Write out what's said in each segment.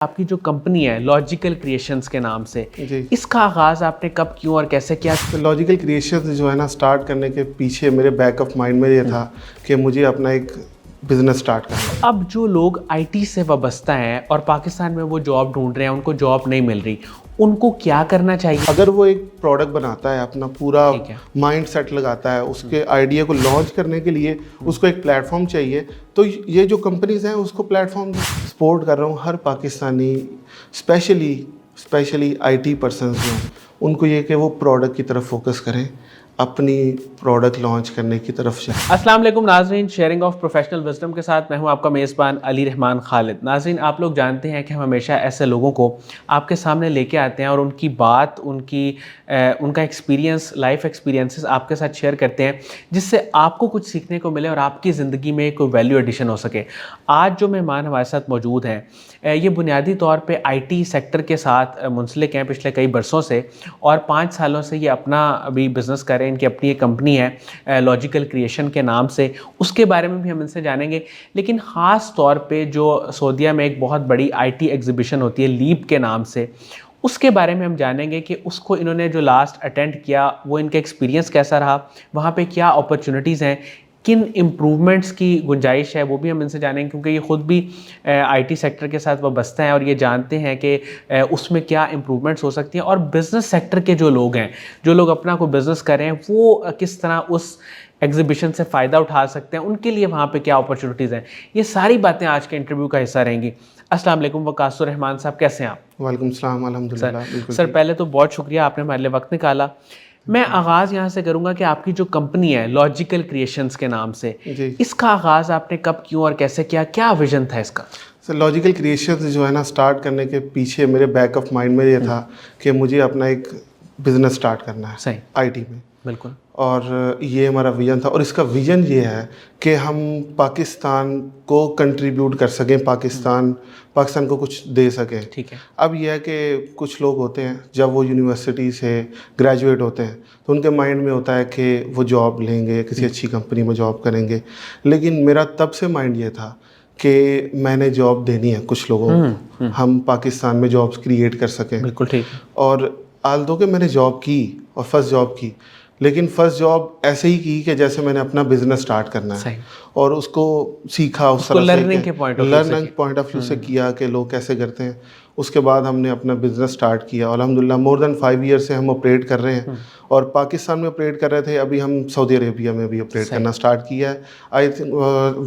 آپ کی جو کمپنی ہے لاجیکل کریشنز کے نام سے، جی اس کا آغاز آپ نے کب کیوں اور کیسے کیا؟ لاجیکل کریشنز جو ہے نا اسٹارٹ کرنے کے پیچھے میرے بیک آف مائنڈ میں یہ تھا کہ مجھے اپنا ایک بزنس اسٹارٹ کرنا. اب جو لوگ آئی ٹی سے وابستہ ہیں اور پاکستان میں وہ جاب ڈھونڈ رہے ہیں، ان کو جاب نہیں مل رہی، ان کو کیا کرنا چاہیے؟ اگر وہ ایک پروڈکٹ بناتا ہے، اپنا پورا ٹھیک ہے، مائنڈ سیٹ لگاتا ہے، اس کے آئیڈیا کو لانچ کرنے کے لیے اس کو ایک پلیٹ فارم چاہیے، تو یہ جو کمپنیز ہیں اس کو پلیٹ فارم سپورٹ کر رہا ہوں. ہر Pakistani specially I T persons جو ہیں ان کو یہ کہ وہ پروڈکٹ کی طرف فوکس کریں، اپنی پروڈکٹ لانچ کرنے کی طرف جائیں. السلام علیکم ناظرین، شیئرنگ آف پروفیشنل وزڈم کے ساتھ میں ہوں آپ کا میزبان علی رحمان خالد. ناظرین، آپ لوگ جانتے ہیں کہ ہم ہمیشہ ایسے لوگوں کو آپ کے سامنے لے کے آتے ہیں اور ان کی بات، ان کا ایکسپیرینس، لائف ایکسپیرینسز آپ کے ساتھ شیئر کرتے ہیں، جس سے آپ کو کچھ سیکھنے کو ملے اور آپ کی زندگی میں کوئی ویلیو ایڈیشن ہو سکے. آج جو مہمان ہمارے ساتھ موجود ہیں، یہ بنیادی طور پہ آئی ٹی سیکٹر کے ساتھ منسلک ہیں پچھلے کئی برسوں سے، اور 5 سالوں سے یہ اپنا ابھی بزنس کر رہے ہیں. ان کی اپنی ایک کمپنی ہے لاجیکل کریشن کے نام سے، اس کے بارے میں بھی ہم ان سے جانیں گے. لیکن خاص طور پہ جو سعودیہ میں ایک بہت بڑی آئی ٹی ایگزیبیشن ہوتی ہے لیپ کے نام سے، اس کے بارے میں ہم جانیں گے کہ اس کو انہوں نے جو لاسٹ اٹینڈ کیا وہ ان کا ایکسپیرینس کیسا رہا، وہاں پہ کیا اپرچونیٹیز ہیں، کن امپرومنٹس کی گنجائش ہے، وہ بھی ہم ان سے جانیں گے، کیونکہ یہ خود بھی آئی ٹی سیکٹر کے ساتھ وابستہ ہیں اور یہ جانتے ہیں کہ اس میں کیا امپرومنٹس ہو سکتی ہیں. اور بزنس سیکٹر کے جو لوگ ہیں، جو لوگ اپنا کوئی بزنس کر رہے ہیں، وہ کس طرح اس ایگزیبیشن سے فائدہ اٹھا سکتے ہیں، ان کے لیے وہاں پہ کیا اپرچونیٹیز ہیں. یہ ساری باتیں آج کے انٹرویو کا حصہ رہیں گی. السلام علیکم وقاص الرحمان صاحب، کیسے ہیں آپ؟ وعلیکم السلام. الحمدللہ بالکل. سر پہلے تو بہت شکریہ، آپ نے ہمارے لیے وقت نکالا. میں آغاز یہاں سے کروں گا کہ آپ کی جو کمپنی ہے لاجیکل کریشنز کے نام سے، جی اس کا آغاز آپ نے کب کیوں اور کیسے کیا؟ کیا ویژن تھا اس کا؟ سر لاجیکل کریشنز جو ہے نا اسٹارٹ کرنے کے پیچھے میرے بیک آف مائنڈ میں یہ تھا کہ مجھے اپنا ایک بزنس اسٹارٹ کرنا ہے صحیح، آئی ٹی میں. بالکل. اور یہ ہمارا ویژن تھا، اور اس کا ویژن یہ ہے کہ ہم پاکستان کو کنٹریبیوٹ کر سکیں، پاکستان کو کچھ دے سکیں. ٹھیک ہے. اب یہ ہے کہ کچھ لوگ ہوتے ہیں جب وہ یونیورسٹی سے گریجویٹ ہوتے ہیں تو ان کے مائنڈ میں ہوتا ہے کہ وہ جاب لیں گے، کسی اچھی کمپنی میں جاب کریں گے. لیکن میرا تب سے مائنڈ یہ تھا کہ میں نے جاب دینی ہے کچھ لوگوں کو، ہم پاکستان میں جابس کریٹ کر سکیں. بالکل ٹھیک. اور آلدو کہ میں نے جاب کی اور فرسٹ جاب کی، لیکن فرسٹ جاب ایسے ہی کی کہ جیسے میں نے اپنا بزنس اسٹارٹ کرنا ہے. صحیح. اور اس کو سیکھا اس طرح سے، لرننگ کے پوائنٹ آف ویو سے کیا کہ لوگ کیسے کرتے ہیں. اس کے بعد ہم نے اپنا بزنس اسٹارٹ کیا. الحمدللہ مور دین 5 ایئر سے ہم آپریٹ کر رہے ہیں، اور پاکستان میں آپریٹ کر رہے تھے، ابھی ہم سعودی عربیہ میں بھی آپریٹ کرنا اسٹارٹ کیا ہے. آئی تھنک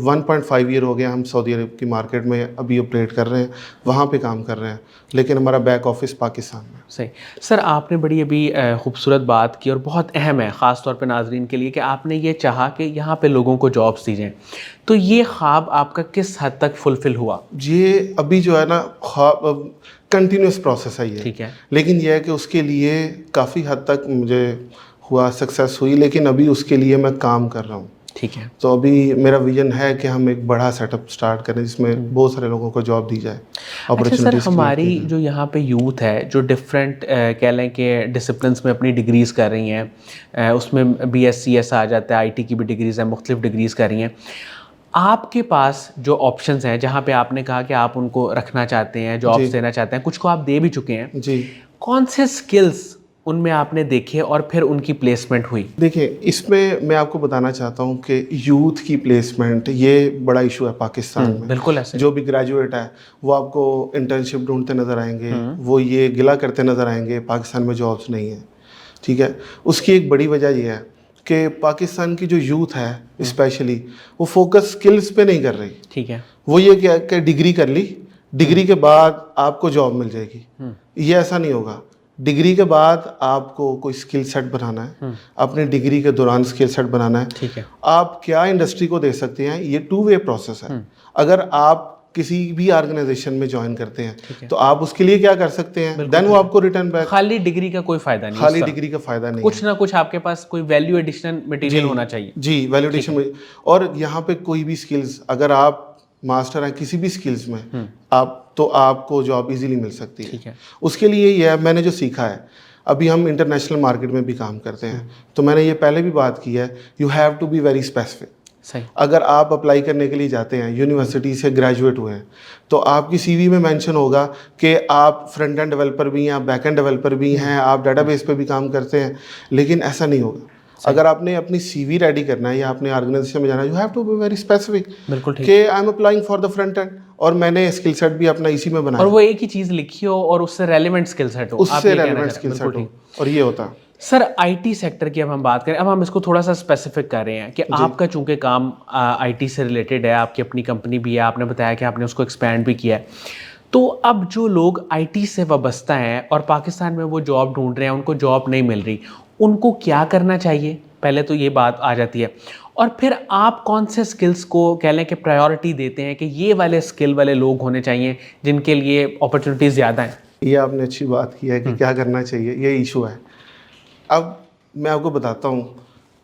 1.5 ایئر ہو گیا ہم سعودی عرب کی مارکیٹ میں ابھی آپریٹ کر رہے ہیں، وہاں پہ کام کر رہے ہیں، لیکن ہمارا بیک آفس پاکستان میں. صحیح. سر آپ نے بڑی ابھی خوبصورت بات کی اور بہت اہم ہے خاص طور پہ ناظرین کے لیے، کہ آپ نے یہ چاہا کہ یہاں پہ لوگوں کو جابس دی جائیں. تو یہ خواب آپ کا کس حد تک فلفل ہوا؟ یہ ابھی جو ہے نا خواب کنٹینیوس پروسیس ہے یہ. ٹھیک ہے. لیکن یہ ہے کہ اس کے لیے کافی حد تک مجھے ہوا، سکسیس ہوئی، لیکن ابھی اس کے لیے میں کام کر رہا ہوں. ٹھیک ہے. تو ابھی میرا ویژن ہے کہ ہم ایک بڑا سیٹ اپ اسٹارٹ کریں جس میں بہت سارے لوگوں کو جاب دی جائے. اچھا سر، ہماری جو یہاں پہ یوتھ ہے جو ڈفرینٹ کہہ لیں کہ ڈسپلنس میں اپنی ڈگریز کر رہی ہیں، اس میں بی ایس سی ایس آ جاتا ہے، آئی ٹی کی بھی ڈگریز ہیں، مختلف ڈگریز کر رہی ہیں. آپ کے پاس جو آپشنز ہیں جہاں پہ آپ نے کہا کہ آپ ان کو رکھنا چاہتے ہیں، جابس دینا چاہتے ہیں، کچھ کو آپ دے بھی چکے ہیں، جی، کون سے سکلز ان میں آپ نے دیکھے اور پھر ان کی پلیسمنٹ ہوئی؟ دیکھیں اس میں آپ کو بتانا چاہتا ہوں کہ یوتھ کی پلیسمنٹ یہ بڑا ایشو ہے پاکستان میں. بالکل ایسے. جو بھی گریجویٹ ہے وہ آپ کو انٹرنشپ ڈھونڈتے نظر آئیں گے، وہ یہ گلا کرتے نظر آئیں گے پاکستان میں جابس نہیں ہیں. ٹھیک ہے. اس کی ایک بڑی وجہ یہ ہے کہ پاکستان کی جو یوتھ ہے اسپیشلی وہ فوکس سکلز پہ نہیں کر رہی. ٹھیک ہے. وہ یہ کیا کہ ڈگری کر لی، ڈگری کے بعد آپ کو جاب مل جائے گی. یہ ایسا نہیں ہوگا. ڈگری کے بعد آپ کو کوئی اسکل سیٹ بنانا ہے، اپنی ڈگری کے دوران اسکل سیٹ بنانا ہے. ٹھیک ہے. آپ کیا انڈسٹری کو دے سکتے ہیں، یہ 2 وے پروسیس ہے. اگر آپ کسی بھی آرگنائزیشن میں جوائن کرتے ہیں تو آپ اس کے لیے کیا کر سکتے ہیں، دین وہ آپ کو ریٹرن بیک. خالی ڈگری کا کوئی فائدہ نہیں، خالی ڈگری کا فائدہ نہیں، کچھ نہ کچھ آپ کے پاس کوئی ویلیو ایڈیشن مٹیریل ہونا چاہیے. جی، ویلیو ایڈیشن. اور یہاں پہ کوئی بھی اسکلز، اگر آپ ماسٹر ہیں کسی بھی اسکلز میں، تو آپ کو جاب ایزیلی مل سکتی ہے. اس کے لیے یہ ہے میں نے جو سیکھا ہے، ابھی ہم انٹرنیشنل مارکیٹ میں بھی کام کرتے ہیں، تو میں نے یہ پہلے بھی بات کی ہے، you have to be very specific. صحیح. اگر آپ اپلائی کرنے کے لیے جاتے ہیں, یونیورسٹی سے گریجویٹ ہوئے ہیں, تو آپ کی سی وی میں مینشن ہوگا کہ آپ فرنٹ اینڈ ڈیولپر بھی ہیں, آپ بیک اینڈ ڈیولپر بھی ہیں, آپ ڈیٹا بیس پہ بھی کام کرتے ہیں. لیکن ایسا نہیں ہوگا. اگر آپ نے اپنی سی وی ریڈی کرنا ہے یا اپنے آرگنائزیشن میں جانا ہے, you have to be very specific بالکل ٹھیک, کہ I am applying for the front end, اور میں نے اسکل سیٹ بھی اپنا اسی میں بنایا, اور وہ ایک ہی چیز لکھی ہو اور اس سے ریلیونٹ اسکل سیٹ ہو, اس سے ریلیونٹ اسکل سیٹ ہو, اور یہ ہوتا. سر آئی ٹی سیکٹر کی اب ہم بات کریں, اب ہم اس کو تھوڑا سا اسپیسیفک کر رہے ہیں کہ آپ کا چونکہ کام آئی ٹی سے ریلیٹڈ ہے, آپ کی اپنی کمپنی بھی ہے, آپ نے بتایا کہ آپ نے اس کو ایکسپینڈ بھی کیا ہے, تو اب جو لوگ آئی ٹی سے وابستہ ہیں اور پاکستان میں وہ جاب ڈھونڈ رہے ہیں, ان کو جاب نہیں مل رہی, ان کو کیا کرنا چاہیے؟ پہلے تو یہ بات آ جاتی ہے, اور پھر آپ کون سے اسکلس کو کہہ لیں کہ پرائیورٹی دیتے ہیں کہ یہ والے اسکل والے لوگ ہونے چاہیے جن کے لیے اپرچونیٹیز زیادہ ہیں؟ یہ آپ نے اچھی بات کی ہے کہ کیا کرنا چاہیے, یہ ایشو ہے. اب میں آپ کو بتاتا ہوں,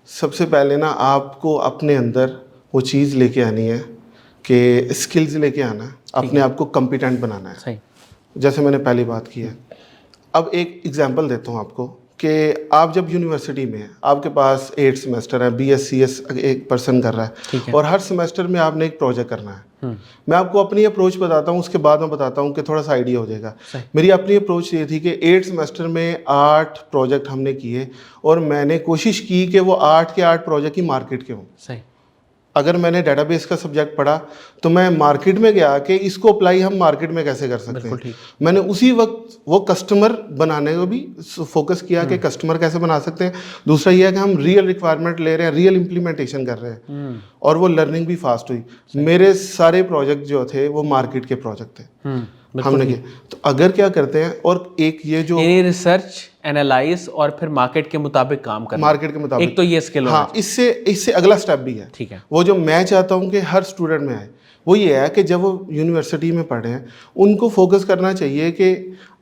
سب سے پہلے نا آپ کو اپنے اندر وہ چیز لے کے آنی ہے کہ اسکلز لے کے آنا ہے, اپنے آپ کو کمپیٹنٹ بنانا ہے. صحیح. جیسے میں نے پہلی بات کی ہے. اب ایک ایگزامپل دیتا ہوں آپ کو کہ آپ جب یونیورسٹی میں ہیں, آپ کے پاس 8 سیمسٹر ہیں, بی ایس سی ایس ایک پرسن کر رہا ہے, اور ہر سیمسٹر میں آپ نے ایک پروجیکٹ کرنا ہے. میں آپ کو اپنی اپروچ بتاتا ہوں, اس کے بعد میں بتاتا ہوں کہ تھوڑا سا آئیڈیا ہو جائے گا. میری اپنی اپروچ یہ تھی کہ 8 سیمسٹر میں 8 پروجیکٹ ہم نے کیے, اور میں نے کوشش کی کہ وہ 8 کے 8 پروجیکٹ کی مارکیٹ کے ہوں. صحیح. اگر میں نے ڈیٹا بیس کا سبجیکٹ پڑھا تو میں مارکیٹ میں گیا کہ اس کو اپلائی ہم مارکیٹ میں کیسے کر سکتے ہیں. میں نے اسی وقت وہ کسٹمر بنانے کو بھی فوکس کیا کہ کسٹمر کیسے بنا سکتے ہیں. دوسرا یہ ہے کہ ہم ریئل ریکوائرمنٹ لے رہے ہیں, ریئل امپلیمنٹیشن کر رہے ہیں, اور وہ لرننگ بھی فاسٹ ہوئی. میرے سارے پروجیکٹ جو تھے وہ مارکیٹ کے پروجیکٹ تھے, ہم نے کیا. تو اگر کیا کرتے ہیں, اور ایک یہ جو ریسرچ اینالائز اور پھر مارکیٹ کے مطابق کام کرنا, مارکیٹ کے مطابق, ایک تو یہ اسکل ہاں, اس سے اگلا اسٹیپ بھی ہے. ٹھیک ہے. وہ جو میں چاہتا ہوں کہ ہر اسٹوڈنٹ میں آئے, وہ یہ ہے کہ جب وہ یونیورسٹی میں پڑھے ہیں, ان کو فوکس کرنا چاہیے کہ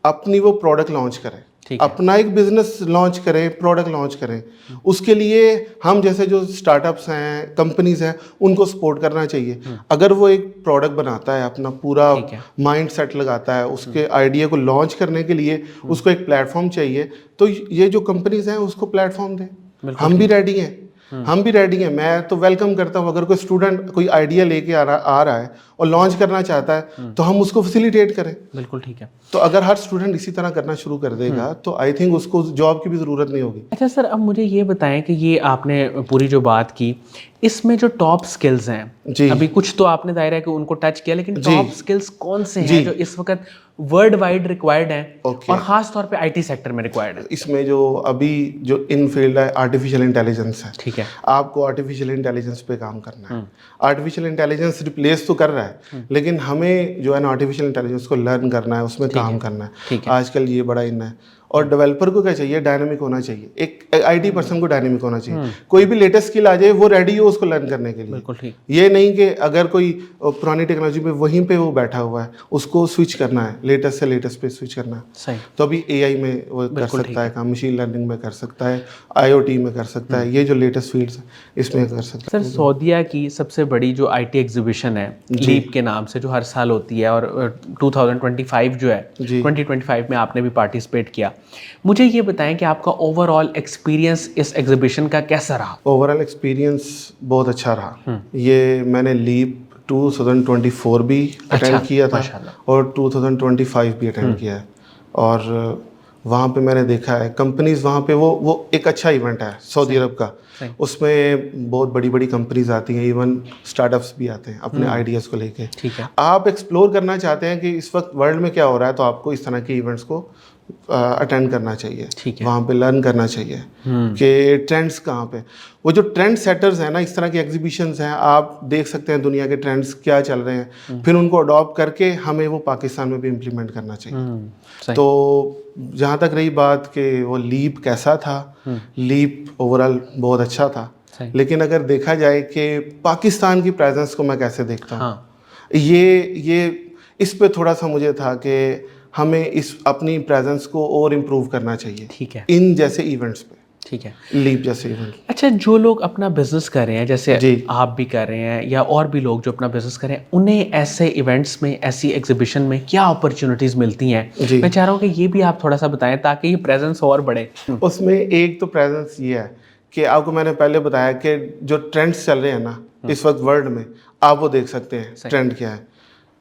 اپنی وہ پروڈکٹ لانچ کریں, اپنا ایک بزنس لانچ کریں, پروڈکٹ لانچ کریں. اس کے لیے ہم جیسے جو اسٹارٹ اپس ہیں, کمپنیز ہیں, ان کو سپورٹ کرنا چاہیے. اگر وہ ایک پروڈکٹ بناتا ہے, اپنا پورا مائنڈ سیٹ لگاتا ہے, اس کے آئیڈیا کو لانچ کرنے کے لیے اس کو ایک پلیٹ فارم چاہیے, تو یہ جو کمپنیز ہیں اس کو پلیٹ فارم دیں. ہم بھی ریڈی ہیں, ہم بھی ریڈی ہیں. میں تو ویلکم کرتا ہوں, اگر کوئی اسٹوڈنٹ کوئی آئیڈیا لے کے آ رہا ہے اور لانچ کرنا چاہتا ہے تو ہم اس کو فیسیلیٹیٹ کریں. بالکل ٹھیک ہے. تو اگر ہر اسٹوڈنٹ اسی طرح کرنا شروع کر دے گا تو آئی تھنک اس کو جاب کی بھی ضرورت نہیں ہوگی. اچھا سر, اب مجھے یہ بتائیں کہ یہ آپ نے پوری جو بات کی, اس میں جو ٹاپ اسکلز ہیں, ابھی کچھ تو آپ نے ظاہر ہے کہ ان کو ٹچ کیا, لیکن ٹاپ اسکلز کون سے ہیں جو اس وقت ورلڈ وائڈ ریکوائرڈ ہیں اور خاص طور پہ آئی ٹی سیکٹر میں ریکوائرڈ ہیں؟ اس میں جو ابھی جو ان فیلڈ ہے, آرٹیفیشیل انٹیلیجنس ہے. ٹھیک ہے. آپ کو آرٹیفیشیل انٹیلیجنس پہ کام کرنا ہے. آرٹیفیشیل انٹیلیجنس ریپلیس تو کر رہا ہے, لیکن ہمیں جو ہے نا آرٹیفیشیل انٹیلیجنس کو لرن کرنا ہے, اس میں کام کرنا ہے. آج کل یہ بڑا ان ہے. اور ڈیولپر کو کیا چاہیے, ڈائنامک ہونا چاہیے. ایک آئی ٹی پرسن کو ڈائنامک ہونا چاہیے. کوئی بھی لیٹسٹ اسکل آ جائے وہ ریڈی ہو اس کو لرن کرنے کے لیے. بالکل ٹھیک. یہ نہیں کہ اگر کوئی پرانی ٹیکنالوجی پہ وہیں پہ وہ بیٹھا ہوا ہے, اس کو سوئچ کرنا ہے, لیٹسٹ سے لیٹسٹ پہ سوئچ کرنا ہے. صحیح. تو ابھی اے آئی میں وہ کر سکتا ہے کام, مشین لرننگ میں کر سکتا ہے, آئی او ٹی میں کر سکتا ہے, یہ جو لیٹسٹ فیلڈس ہیں اس میں کر سکتا ہے. سر سعودیہ کی سب سے بڑی جو آئی ٹی ایگزیبیشن ہے, لیپ کے نام سے, جو ہر سال ہوتی ہے, اور 2025 جو ہے, 2025 میں آپ نے بھی پارٹیسپیٹ کیا. مجھے یہ بتائیں کہ آپ کا اوور آل ایکسپیرینس اس ایگزیبیشن کا کیسا رہا؟ اوور آل ایکسپیرینس بہت اچھا رہا. یہ میں نے لیپ 2024 بھی اٹینڈ کیا تھا اور 2025 بھی اٹینڈ کیا ہے, اور وہاں پہ میں نے دیکھا ہے کمپنیز, وہاں پہ وہ ایک اچھا ایونٹ ہے سعودی عرب کا. اس میں بہت بڑی بڑی کمپنیز آتی ہیں, ایون اسٹارٹ اپس بھی آتے ہیں اپنے آئیڈیاز کو لے کے. آپ ایکسپلور کرنا چاہتے ہیں کہ اس وقت ورلڈ میں کیا ہو رہا ہے, تو آپ کو اس طرح کے ایونٹس کو اٹینڈ کرنا چاہیے, وہاں پہ لرن کرنا چاہیے کہ ٹرینڈس کہاں پہ. وہ جو ٹرینڈ سیٹرز ہیں نا, اس طرح کی ایگزیبیشنز ہیں, آپ دیکھ سکتے ہیں دنیا کے ٹرینڈس کیا چل رہے ہیں, پھر ان کو اڈاپٹ کر کے ہمیں وہ پاکستان میں بھی امپلیمنٹ کرنا چاہیے. تو جہاں تک رہی بات کہ وہ لیپ کیسا تھا, لیپ اوور آل بہت اچھا تھا, لیکن اگر دیکھا جائے کہ پاکستان کی پریزنس کو میں کیسے دیکھتا ہوں, یہ اس پہ تھوڑا سا مجھے تھا کہ ہمیں اس اپنی پریزنس کو اور امپروو کرنا چاہیے. ٹھیک ہے. ان جیسے ایونٹس پہ. ٹھیک ہے. لیپ جیسے ایونٹ. اچھا, جو لوگ اپنا بزنس کر رہے ہیں, جیسے آپ بھی کر رہے ہیں یا اور بھی لوگ جو اپنا بزنس کر رہے ہیں, انہیں ایسے ایونٹس میں, ایسی ایگزیبیشن میں کیا اپرچونیٹیز ملتی ہیں؟ میں چاہ رہا ہوں کہ یہ بھی آپ تھوڑا سا بتائیں تاکہ یہ پریزنس اور بڑھے. اس میں ایک تو پریزنس یہ ہے کہ آپ کو میں نے پہلے بتایا کہ جو ٹرینڈس چل رہے ہیں نا, اس وقت ورلڈ میں، آپ وہ دیکھ سکتے ہیں ٹرینڈ کیا ہے.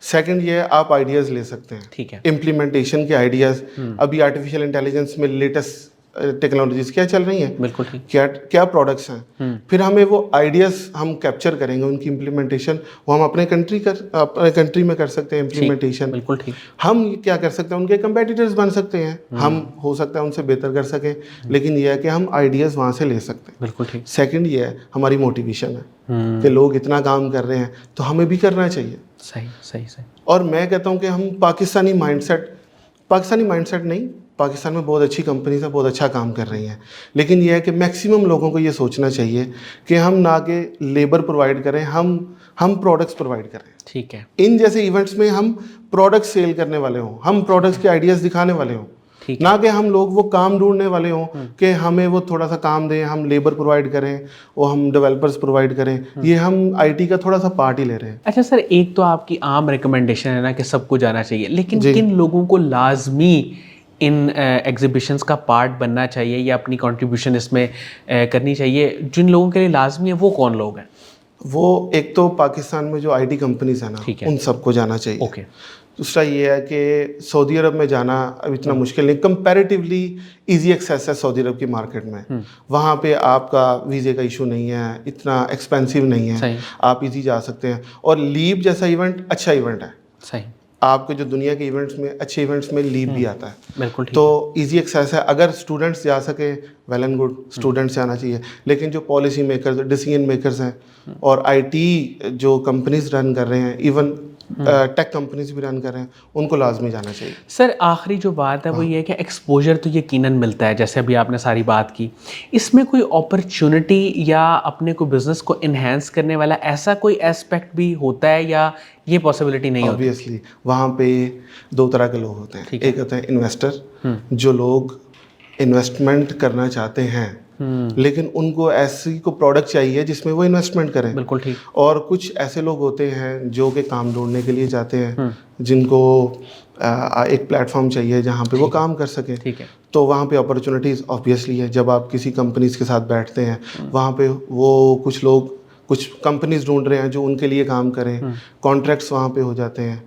سیکنڈ یہ ہے آپ آئیڈیاز لے سکتے ہیں. ٹھیک ہے. امپلیمنٹیشن کے آئیڈیاز، ابھی آرٹیفیشیل انٹیلیجنس میں لیٹسٹ ٹیکنالوجیز کیا چل رہی ہیں، بالکل ٹھیک، کیا پروڈکٹس ہیں، پھر ہمیں وہ آئیڈیاز ہم کیپچر کریں گے، ان کی امپلیمنٹیشن وہ ہم اپنے کنٹری میں کر سکتے ہیں امپلیمنٹیشن. بالکل ٹھیک. ہم کیا کر سکتے ہیں، ان کے کمپیٹیٹرز بن سکتے ہیں، ہم ہو سکتا ہے ان سے بہتر کر سکیں، لیکن یہ ہے کہ ہم آئیڈیاز وہاں سے لے سکتے ہیں. بالکل ٹھیک. سیکنڈ یہ ہے ہماری موٹیویشن ہے کہ لوگ اتنا کام کر رہے ہیں تو ہمیں بھی کرنا چاہیے. صحیح صحیح صحیح. اور میں کہتا ہوں کہ ہم پاکستانی مائنڈ سیٹ نہیں، پاکستان میں بہت اچھی کمپنیز ہیں، بہت اچھا کام کر رہی ہیں، لیکن یہ ہے کہ میکسیمم لوگوں کو یہ سوچنا چاہیے کہ ہم نہ کہ لیبر پرووائڈ کریں، ہم پروڈکٹس پرووائڈ کریں. ٹھیک ہے. ان جیسے ایونٹس میں ہم پروڈکٹس سیل کرنے والے ہوں، ہم پروڈکٹس کے آئیڈیاز دکھانے والے ہوں، نہ کہ ہم لوگ وہ کام ڈھونڈنے والے ہوں کہ ہمیں وہ تھوڑا سا کام دیں، ہم لیبر پرووائڈ کریں، وہ ہم ڈیولپرز پرووائڈ کریں. یہ ہم آئی ٹی کا تھوڑا سا پارٹ ہی لے رہے ہیں. اچھا سر، ایک تو آپ کی عام ریکمنڈیشن ہے نا کہ سب کو جانا چاہیے، لیکن کن لوگوں کو لازمی ان ایگزیبیشنس کا پارٹ بننا چاہیے یا اپنی کنٹریبیوشن اس میں کرنی چاہیے؟ جن لوگوں کے لیے لازمی ہے وہ کون لوگ ہیں؟ وہ ایک تو پاکستان میں جو آئی ٹی کمپنیز ہیں نا، ان سب کو جانا چاہیے. اوکے. دوسرا یہ ہے کہ سعودی عرب میں جانا اب اتنا مشکل نہیں، کمپیریٹیولی ایزی ایکسیس ہے سعودی عرب کی مارکیٹ میں. وہاں پہ آپ کا ویزے کا ایشو نہیں ہے، اتنا ایکسپینسو نہیں ہے، آپ ایزی جا سکتے ہیں. اور لیپ جیسا ایونٹ اچھا ایونٹ ہے. صحیح. آپ کے جو دنیا کے ایونٹس میں اچھے ایونٹس میں لیپ بھی آتا ہے. بالکل. تو ایزی ایکسیس ہے. اگر اسٹوڈنٹس جا سکے ویل اینڈ گڈ، اسٹوڈنٹس جانا چاہیے. لیکن جو پالیسی میکرز، ڈیسیژن میکرز ہیں اور آئی ٹی جو کمپنیز رن کر رہے ہیں، ایون ٹیک کمپنیز بھی رن کر رہے ہیں، ان کو لازمی جانا چاہیے. سر آخری جو بات ہے وہ یہ ہے کہ ایکسپوجر تو یقیناً ملتا ہے، جیسے ابھی آپ نے ساری بات کی. اس میں کوئی اپرچونٹی یا اپنے کو بزنس کو انہینس کرنے والا ایسا کوئی ایسپیکٹ بھی ہوتا ہے یا یہ پاسبلٹی نہیں ہوتی؟ آبویسلی وہاں پہ دو طرح کے لوگ ہوتے ہیں. ایک ہوتے ہیں انویسٹر، جو لوگ انویسٹمنٹ کرنا چاہتے ہیں لیکن ان کو ایسی کو پروڈکٹ چاہیے جس میں وہ انویسٹمنٹ کریں. بالکل ٹھیک. اور کچھ ایسے لوگ ہوتے ہیں جو کہ کام ڈھونڈنے کے لیے جاتے ہیں، جن کو ایک پلیٹ فارم چاہیے جہاں پہ وہ کام کر سکیں. ٹھیک ہے. تو وہاں پہ اپرچونیٹیز آبویسلی ہے. جب آپ کسی کمپنیز کے ساتھ بیٹھتے ہیں وہاں پہ وہ کچھ کمپنیز ڈھونڈ رہے ہیں جو ان کے لیے کام کریں، کانٹریکٹس وہاں پہ ہو جاتے ہیں.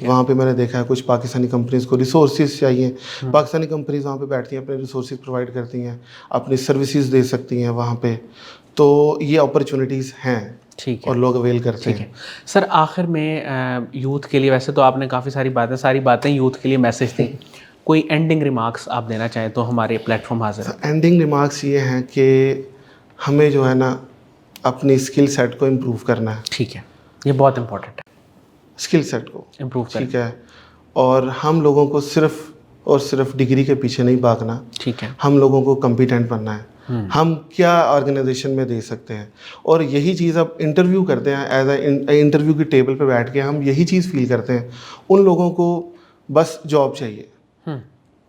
وہاں پہ میں نے دیکھا ہے کچھ پاکستانی کمپنیز کو ریسورسز چاہیے، پاکستانی کمپنیز وہاں پہ بیٹھتی ہیں، اپنے ریسورسز پرووائڈ کرتی ہیں، اپنی سروسز دے سکتی ہیں وہاں پہ. تو یہ اپرچونیٹیز ہیں اور لوگ اویل کرتے ہیں. سر آخر میں یوتھ کے لیے، ویسے تو آپ نے کافی ساری باتیں یوتھ کے لیے میسج تھیں، کوئی اینڈنگ ریمارکس آپ دینا چاہیں تو ہمارے پلیٹ فارم حاضر ہے. اینڈنگ ریمارکس یہ ہیں کہ ہمیں جو ہے نا اپنی اسکل سیٹ کو امپروو کرنا ہے. ٹھیک ہے، یہ بہت امپورٹنٹ ہے، اسکل سیٹ کو امپروو کرنا. ٹھیک ہے. اور ہم لوگوں کو صرف ڈگری کے پیچھے نہیں بھاگنا. ٹھیک ہے. ہم لوگوں کو کمپیٹنٹ بننا ہے. ہم کیا آرگنائزیشن میں دے سکتے ہیں، اور یہی چیز اب انٹرویو کرتے ہیں، ایز اے انٹرویو کی ٹیبل پہ بیٹھ کے ہم یہی چیز فیل کرتے ہیں. ان لوگوں کو بس جاب چاہیے.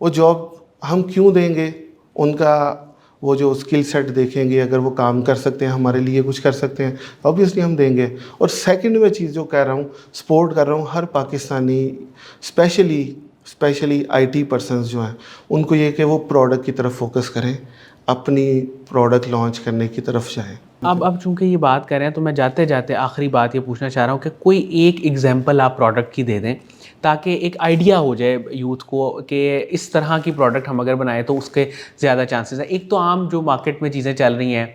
وہ جاب ہم کیوں دیں گے؟ ان کا وہ جو اسکل سیٹ دیکھیں گے، اگر وہ کام کر سکتے ہیں، ہمارے لیے کچھ کر سکتے ہیں، آبویسلی ہم دیں گے. اور سیکنڈ میں چیز جو کہہ رہا ہوں، سپورٹ کر رہا ہوں ہر Pakistani, specially I T persons جو ہیں، ان کو یہ کہ وہ پروڈکٹ کی طرف فوکس کریں، اپنی پروڈکٹ لانچ کرنے کی طرف جائیں. اب چونکہ یہ بات کر رہے ہیں تو میں جاتے جاتے آخری بات یہ پوچھنا چاہ رہا ہوں کہ کوئی ایک ایگزامپل آپ پروڈکٹ کی دے دیں تاکہ ایک آئیڈیا ہو جائے یوتھ کو کہ اس طرح کی پروڈکٹ ہم اگر بنائیں تو اس کے زیادہ چانسز ہیں. ایک تو عام جو مارکیٹ میں چیزیں چل رہی ہیں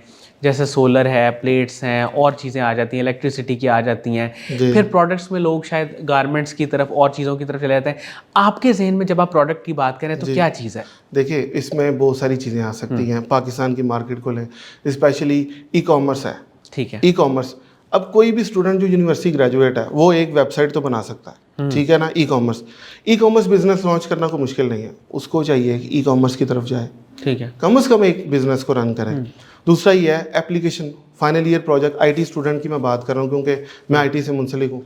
جیسے سولر ہے، پلیٹس ہیں، اور چیزیں آ جاتی ہیں، الیکٹریسٹی کی آ جاتی ہیں. پھر پروڈکٹس میں لوگ شاید گارمنٹس کی طرف اور چیزوں کی طرف چلے جاتے ہیں. آپ کے ذہن میں جب آپ پروڈکٹ کی بات کریں تو کیا چیز ہے؟ دیکھیے اس میں بہت ساری چیزیں آ سکتی ہیں. پاکستان کی مارکیٹ کو لیں، اسپیشلی ای کامرس ہے. ٹھیک ہے. ای کامرس، اب کوئی بھی اسٹوڈنٹ جو یونیورسٹی گریجویٹ ہے وہ ایک ویب سائٹ تو بنا سکتا ہے. ٹھیک ہے نا. ای کامرس بزنس لانچ کرنا کوئی مشکل نہیں ہے. اس کو چاہیے کہ ای کامرس کی طرف جائے. ٹھیک ہے. کم از کم ایک بزنس کو رن کریں. دوسرا یہ ہے application. Final year project, I T student کی میں بات کر رہا ہوں کیونکہ میں آئی ٹی سے منسلک ہوں.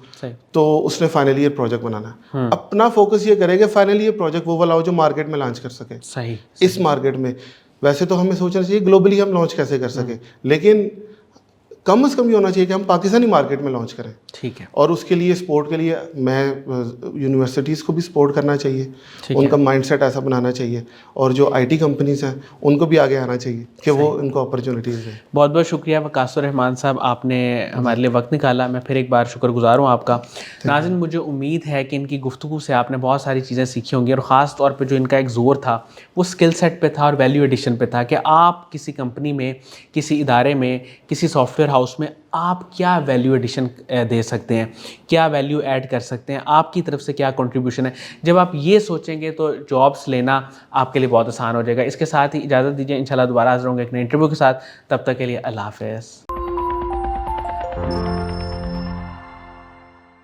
تو اس نے فائنل ایئر پروجیکٹ بنانا ہے. اپنا فوکس یہ کرے گا فائنل ایئر پروجیکٹ وہ والا ہو جو مارکیٹ میں لانچ کر سکے. صحیح. اس مارکیٹ میں ویسے تو ہمیں سوچنا چاہیے گلوبلی ہم لانچ کیسے کر سکیں، لیکن کم از کم یہ ہونا چاہیے کہ ہم پاکستانی مارکیٹ میں لانچ کریں. ٹھیک ہے. اور اس کے لیے سپورٹ کے لیے میں یونیورسٹیز کو بھی سپورٹ کرنا چاہیے, ان کا مائنڈ سیٹ ایسا بنانا چاہیے, اور جو آئی ٹی کمپنیز ہیں ان کو بھی آگے آنا چاہیے کہ وہ ان کو اپرچونیٹیز دیں. بہت بہت شکریہ وقاص الرحمان صاحب, آپ نے ہمارے لیے وقت نکالا. میں پھر ایک بار شکر گزار ہوں آپ کا. ناظرین, مجھے امید ہے کہ ان کی گفتگو سے آپ نے بہت ساری چیزیں سیکھی ہوں گی, اور خاص طور پہ جو ان کا ایک زور تھا وہ اسکل سیٹ پہ تھا اور ویلیو ایڈیشن پہ تھا, کہ آپ کسی کمپنی میں, کسی ادارے میں, کسی سافٹ ویئر ہاؤس میں آپ کیا ویلیو ایڈیشن دے سکتے ہیں, کیا ویلیو ایڈ کر سکتے ہیں, آپ کی طرف سے کیا کنٹریبیوشن ہے. جب آپ یہ سوچیں گے تو جابس لینا آپ کے لیے بہت آسان ہو جائے گا. اس کے ساتھ ہی اجازت دیجیے, انشاءاللہ دوبارہ حاضر ہوں گے ایک نئے انٹرویو کے ساتھ. تب تک کے لیے اللہ حافظ.